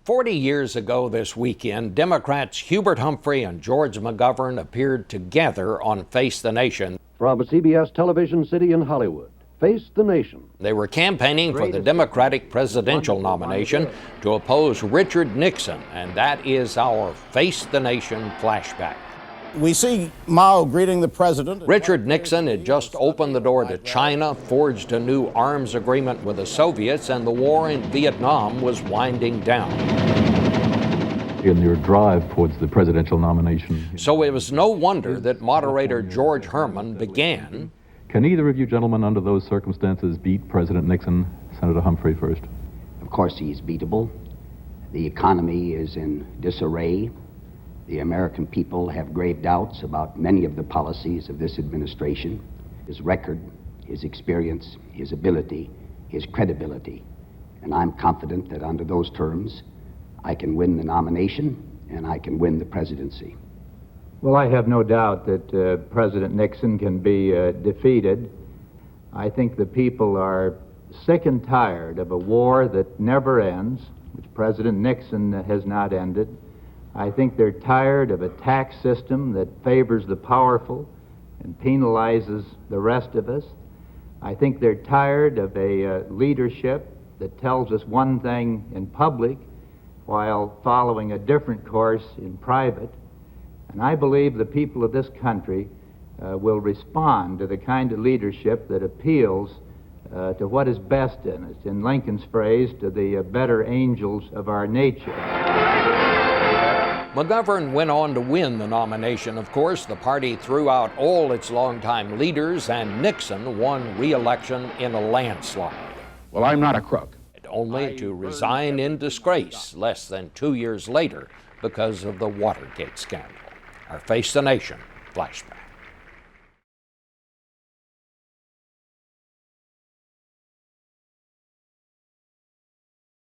40 years ago this weekend, Democrats Hubert Humphrey and George McGovern appeared together on Face the Nation. From a CBS television city in Hollywood, Face the Nation. They were campaigning for the Democratic presidential nomination to oppose Richard Nixon, and that is our Face the Nation flashback. We see Mao greeting the president. Richard Nixon had just opened the door to China, forged a new arms agreement with the Soviets, and the war in Vietnam was winding down. In your drive towards the presidential nomination. So it was no wonder that moderator George Herman began. Can either of you gentlemen, under those circumstances, beat President Nixon? Senator Humphrey first. Of course he's beatable. The economy is in disarray. The American people have grave doubts about many of the policies of this administration. His record, his experience, his ability, his credibility. And I'm confident that under those terms, I can win the nomination and I can win the presidency. Well, I have no doubt that President Nixon can be defeated. I think the people are sick and tired of a war that never ends, which President Nixon has not ended. I think they're tired of a tax system that favors the powerful and penalizes the rest of us. I think they're tired of a leadership that tells us one thing in public while following a different course in private. And I believe the people of this country will respond to the kind of leadership that appeals to what is best in us. In Lincoln's phrase, to the better angels of our nature. McGovern went on to win the nomination, of course. The party threw out all its longtime leaders, and Nixon won re-election in a landslide. Well, I'm not a crook. Only to resign in disgrace less than 2 years later because of the Watergate scandal. Our Face the Nation flashback.